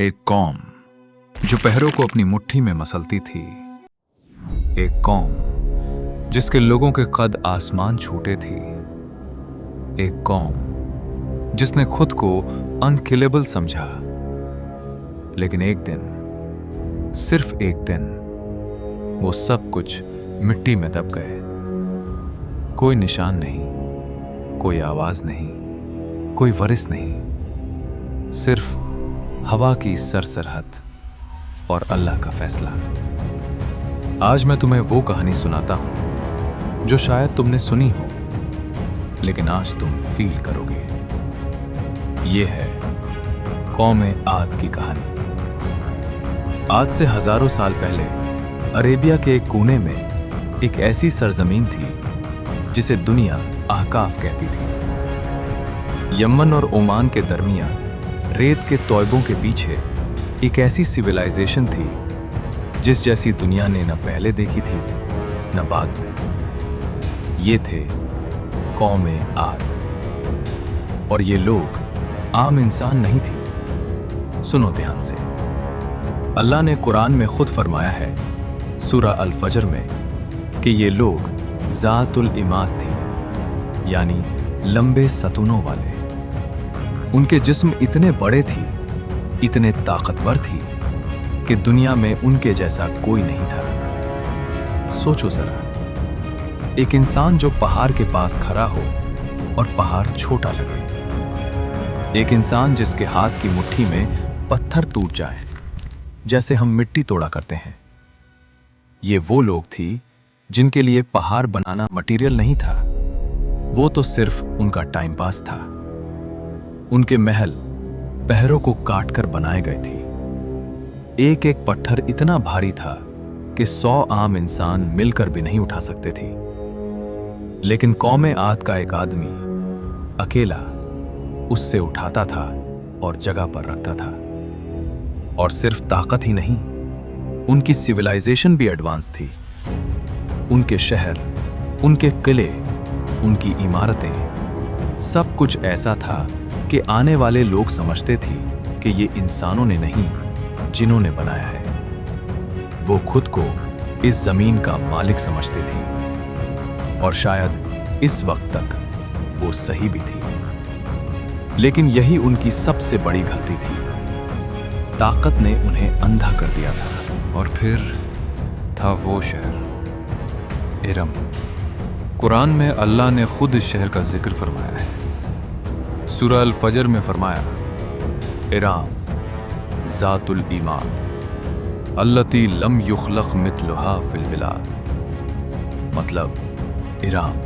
एक कौम जो पहरों को अपनी मुट्ठी में मसलती थी। एक कौम जिसके लोगों के कद आसमान छूटे थी। एक कौम जिसने खुद को अनकिलेबल समझा। लेकिन एक दिन, सिर्फ एक दिन, वो सब कुछ मिट्टी में दब गए। कोई निशान नहीं, कोई आवाज नहीं, कोई वरिस नहीं, सिर्फ हवा की सरसराहट और अल्लाह का फैसला। आज मैं तुम्हें वो कहानी सुनाता हूं जो शायद तुमने सुनी हो, लेकिन आज तुम फील करोगे। ये है कौम-ए आद की कहानी। आज से हजारों साल पहले अरेबिया के एक कोने में एक ऐसी सरजमीन थी जिसे दुनिया अहकाफ कहती थी। यमन और ओमान के दरमियान रेत के तौयबों के पीछे एक ऐसी सिविलाइजेशन थी जिस जैसी दुनिया ने न पहले देखी थी न बाद में। ये थे कौम-ए आद। और ये लोग आम इंसान नहीं थे। सुनो ध्यान से। अल्लाह ने कुरान में खुद फरमाया है सूरा अल फजर में कि ये लोग ज़ातुल इमाद थी, यानी लंबे सतूनों वाले। उनके जिस्म इतने बड़े थे, इतने ताकतवर थी कि दुनिया में उनके जैसा कोई नहीं था। सोचो जरा, एक इंसान जो पहाड़ के पास खड़ा हो और पहाड़ छोटा लगे। एक इंसान जिसके हाथ की मुट्ठी में पत्थर टूट जाए जैसे हम मिट्टी तोड़ा करते हैं। ये वो लोग थी जिनके लिए पहाड़ बनाना मटेरियल नहीं था, वो तो सिर्फ उनका टाइम पास था। उनके महल पहरों को काट कर बनाए गए थे। एक एक पत्थर इतना भारी था कि 100 आम इंसान मिलकर भी नहीं उठा सकते थे। लेकिन कौम-ए आद का एक आदमी अकेला उससे उठाता था और जगह पर रखता था। और सिर्फ ताकत ही नहीं, उनकी सिविलाइजेशन भी एडवांस थी। उनके शहर, उनके किले, उनकी इमारतें, सब कुछ ऐसा था कि आने वाले लोग समझते थे कि ये इंसानों ने नहीं, जिन्होंने बनाया है। वो खुद को इस जमीन का मालिक समझते थे और शायद इस वक्त तक वो सही भी थी। लेकिन यही उनकी सबसे बड़ी गलती थी। ताकत ने उन्हें अंधा कर दिया था। और फिर था वो शहर, इरम। कुरान में अल्लाह ने खुद इस शहर का जिक्र फरमाया है। सूरा अल फजर में फरमाया, इराम ज़ातुल ईमान अल्लती लम युखलक मिथलुहा फिल बिलाद। मतलब इराम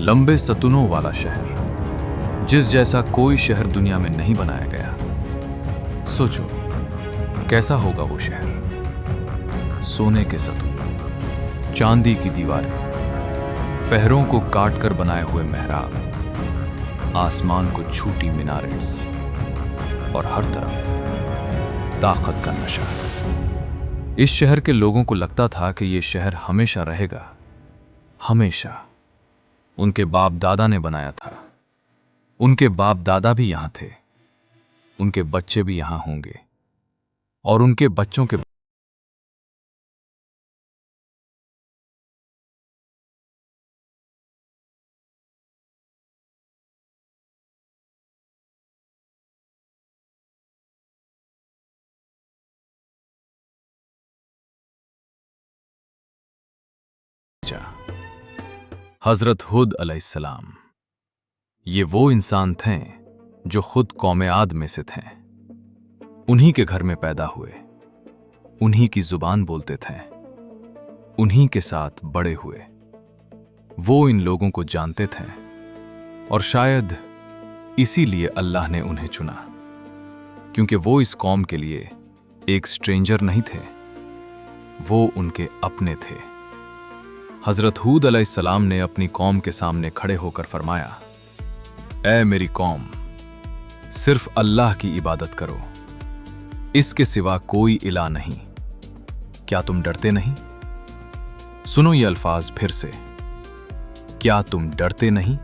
लंबे सतूनों वाला शहर, जिस जैसा कोई शहर दुनिया में नहीं बनाया गया। सोचो कैसा होगा वो शहर। सोने के सतून, चांदी की दीवारें, पहरों को काट कर बनाए हुए मेहराब, आसमान को छूटी मीनारें और हर तरफ ताकत का नशा। इस शहर के लोगों को लगता था कि यह शहर हमेशा रहेगा, हमेशा। उनके बाप दादा ने बनाया था, उनके बाप दादा भी यहां थे, उनके बच्चे भी यहां होंगे और उनके बच्चों के हजरत हुद अलैहिस्सलाम। ये वो इंसान थे जो खुद कौम-ए आद में से थे। उन्हीं के घर में पैदा हुए, उन्हीं की जुबान बोलते थे, उन्हीं के साथ बड़े हुए। वो इन लोगों को जानते थे और शायद इसीलिए अल्लाह ने उन्हें चुना, क्योंकि वो इस कौम के लिए एक स्ट्रेंजर नहीं थे, वो उनके अपने थे। हजरत हुद अलैहिस्सलाम ने अपनी कौम के सामने खड़े होकर फरमाया, ऐ मेरी कौम, सिर्फ अल्लाह की इबादत करो, इसके सिवा कोई इलाह नहीं। क्या तुम डरते नहीं? सुनो ये अल्फाज फिर से, क्या तुम डरते नहीं?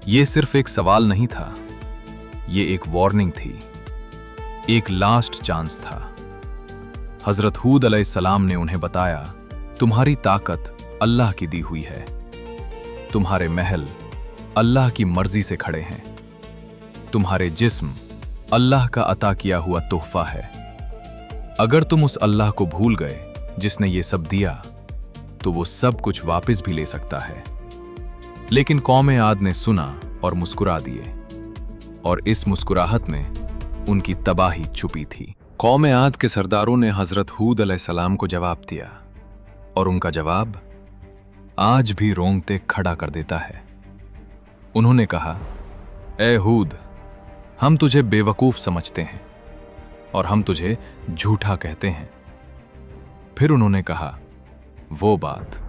ये सिर्फ एक सवाल नहीं था, ये एक वार्निंग थी। एक लास्ट चांस था। हजरत हूद अलैहिस्सलाम ने उन्हें बताया, तुम्हारी ताकत अल्लाह की दी हुई है, तुम्हारे महल अल्लाह की मर्जी से खड़े हैं, तुम्हारे जिस्म अल्लाह का अता किया हुआ तोहफा है। अगर तुम उस अल्लाह को भूल गए जिसने ये सब दिया, तो वो सब कुछ वापस भी ले सकता है। लेकिन कौम आद ने सुना और मुस्कुरा दिए, और इस मुस्कुराहट में उनकी तबाही छुपी थी। कौम आद के सरदारों ने हजरत हूद अलैहिस्सलाम को जवाब दिया, और उनका जवाब आज भी रोंगटे खड़ा कर देता है। उन्होंने कहा, ए हूद, हम तुझे बेवकूफ समझते हैं और हम तुझे झूठा कहते हैं। फिर उन्होंने कहा वो बात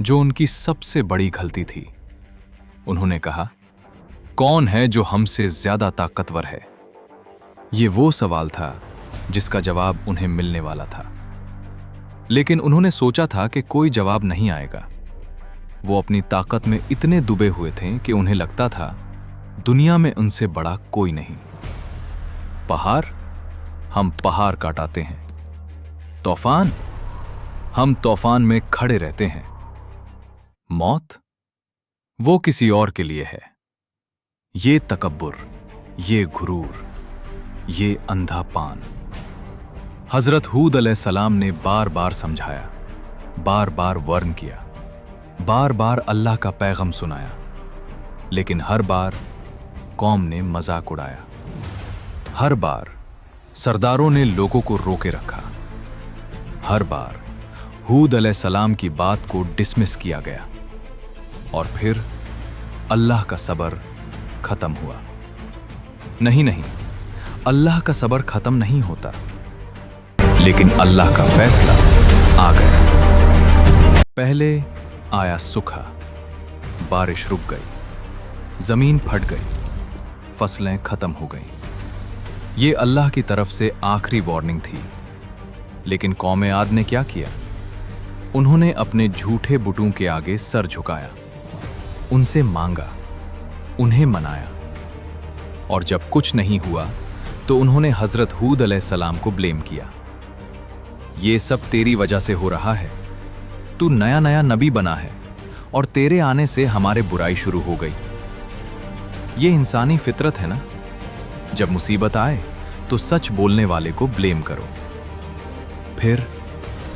जो उनकी सबसे बड़ी गलती थी। उन्होंने कहा, कौन है जो हमसे ज्यादा ताकतवर है? ये वो सवाल था जिसका जवाब उन्हें मिलने वाला था, लेकिन उन्होंने सोचा था कि कोई जवाब नहीं आएगा। वो अपनी ताकत में इतने डूबे हुए थे कि उन्हें लगता था दुनिया में उनसे बड़ा कोई नहीं। पहाड़, हम पहाड़ काटाते हैं। तूफान, हम तूफान में खड़े रहते हैं। मौत, वो किसी और के लिए है। ये तकब्बुर, ये गुरूर, ये अंधापान। हजरत हूद अलैहिस्सलाम ने बार बार समझाया, बार बार वर्न किया, बार बार अल्लाह का पैगाम सुनाया, लेकिन हर बार कौम ने मजाक उड़ाया। हर बार सरदारों ने लोगों को रोके रखा। हर बार हूद अलैहिस्सलाम की बात को डिसमिस किया गया, और फिर अल्लाह का सब्र खत्म हुआ। नहीं नहीं, अल्लाह का सब्र खत्म नहीं होता, लेकिन अल्लाह का फैसला आ गया। पहले आया सूखा, बारिश रुक गई, जमीन फट गई, फसलें खत्म हो गईं। ये अल्लाह की तरफ से आखिरी वार्निंग थी। लेकिन कौम आद ने क्या किया? उन्होंने अपने झूठे बुतों के आगे सर झुकाया, उनसे मांगा, उन्हें मनाया, और जब कुछ नहीं हुआ तो उन्होंने हजरत हूद अलैहिस्सलाम को ब्लेम किया। ये सब तेरी वजह से हो रहा है। तू नया नया नबी बना है और तेरे आने से हमारे बुराई शुरू हो गई। ये इंसानी फितरत है ना, जब मुसीबत आए तो सच बोलने वाले को ब्लेम करो। फिर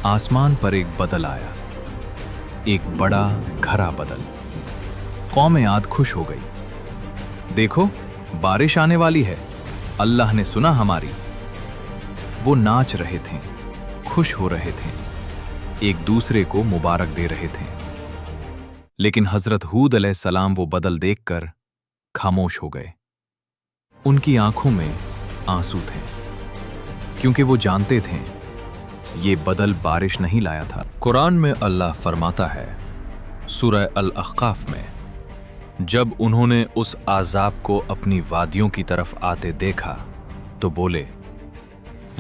आसमान पर एक बदल आया, एक बड़ा घरा बदल। कौम आद खुश हो गई। देखो, बारिश आने वाली है, अल्लाह ने सुना हमारी। वो नाच रहे थे, खुश हो रहे थे, एक दूसरे को मुबारक दे रहे थे। लेकिन हजरत हूद अलैहिस्सलाम वो बदल देखकर खामोश हो गए। उनकी आंखों में आंसू थे, क्योंकि वो जानते थे ये बदल बारिश नहीं लाया था। कुरान में अल्लाह फरमाता है, सूरह अल-अहकाफ में, जब उन्होंने उस आज़ाब को अपनी वादियों की तरफ आते देखा तो बोले,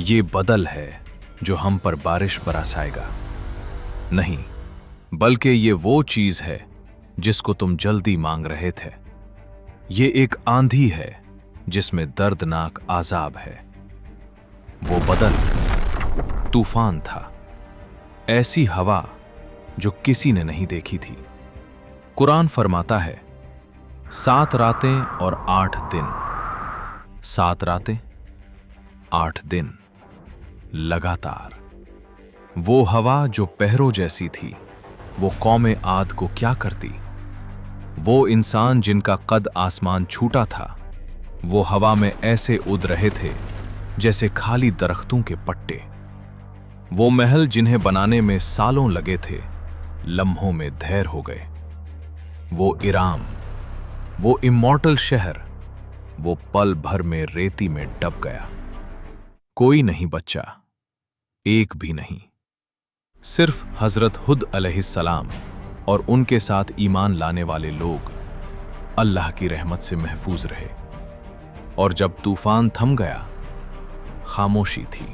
ये बदल है जो हम पर बारिश बरसाएगा। नहीं, बल्कि ये वो चीज है जिसको तुम जल्दी मांग रहे थे। ये एक आंधी है जिसमें दर्दनाक आज़ाब है। वो बदल तूफान था, ऐसी हवा जो किसी ने नहीं देखी थी। कुरान फरमाता है, 7 रातें और 8 दिन, 7 रातें 8 दिन लगातार। वो हवा जो पहरों जैसी थी, वो कौम आद को क्या करती? वो इंसान जिनका कद आसमान छूटा था, वो हवा में ऐसे उड़ रहे थे जैसे खाली दरख्तों के पट्टे। वो महल जिन्हें बनाने में सालों लगे थे, लम्हों में धैर्य हो गए। वो इराम, वो इमॉर्टल शहर, वो पल भर में रेती में डब गया। कोई नहीं बच्चा, एक भी नहीं। सिर्फ हजरत हुद अलैहिस्सलाम और उनके साथ ईमान लाने वाले लोग अल्लाह की रहमत से महफूज रहे। और जब तूफान थम गया, खामोशी थी,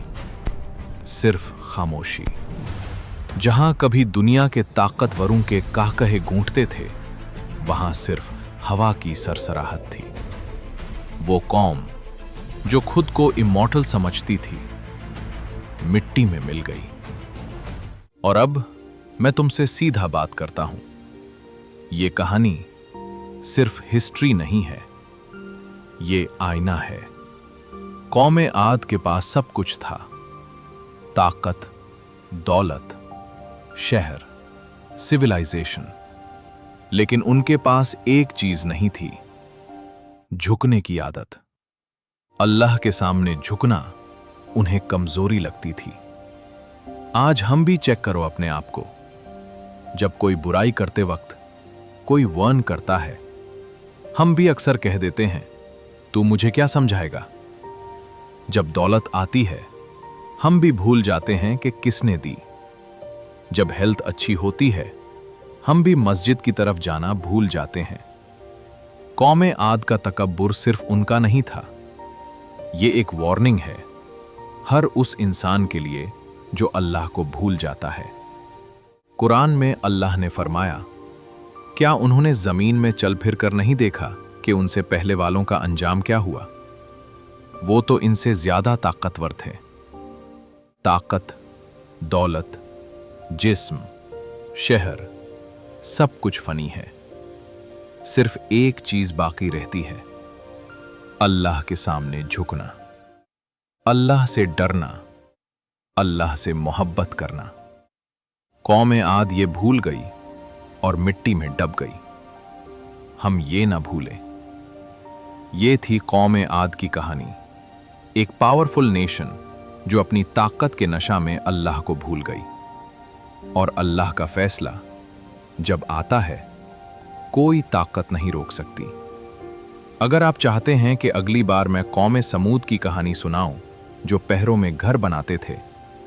सिर्फ खामोशी। जहां कभी दुनिया के ताकतवरों के काकहे गूंजते थे, वहां सिर्फ हवा की सरसराहट थी। वो कौम, जो खुद को इमॉर्टल समझती थी, मिट्टी में मिल गई। और अब मैं तुमसे सीधा बात करता हूं, ये कहानी सिर्फ हिस्ट्री नहीं है, ये आईना है। कौमे आद के पास सब कुछ था, ताकत, दौलत, शहर, सिविलाइजेशन, लेकिन उनके पास एक चीज नहीं थी, झुकने की आदत। अल्लाह के सामने झुकना उन्हें कमजोरी लगती थी। आज हम भी चेक करो अपने आप को। जब कोई बुराई करते वक्त कोई वर्न करता है, हम भी अक्सर कह देते हैं, तू मुझे क्या समझाएगा। जब दौलत आती है, हम भी भूल जाते हैं कि किसने दी। जब हेल्थ अच्छी होती है, हम भी मस्जिद की तरफ जाना भूल जाते हैं। कौमे आद का तकब्बुर सिर्फ उनका नहीं था, ये एक वार्निंग है हर उस इंसान के लिए जो अल्लाह को भूल जाता है। कुरान में अल्लाह ने फरमाया, क्या उन्होंने जमीन में चल फिर कर नहीं देखा कि उनसे पहले वालों का अंजाम क्या हुआ। वो तो इनसे ज्यादा ताकतवर थे। ताकत, दौलत, जिस्म, शहर, सब कुछ फनी है। सिर्फ एक चीज बाकी रहती है, अल्लाह के सामने झुकना, अल्लाह से डरना, अल्लाह से मोहब्बत करना। कौमे आद ये भूल गई और मिट्टी में डब गई। हम ये ना भूलें। ये थी कौमे आद की कहानी, एक पावरफुल नेशन जो अपनी ताकत के नशा में अल्लाह को भूल गई। और अल्लाह का फैसला जब आता है, कोई ताकत नहीं रोक सकती। अगर आप चाहते हैं कि अगली बार मैं कौमे समूद की कहानी सुनाऊं, जो पहरों में घर बनाते थे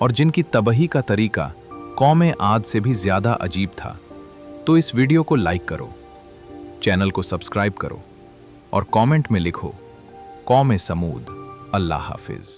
और जिनकी तबाही का तरीका कौमे आद से भी ज्यादा अजीब था, तो इस वीडियो को लाइक करो, चैनल को सब्सक्राइब करो और कमेंट में लिखो, कौमे समूद। अल्लाह हाफिज।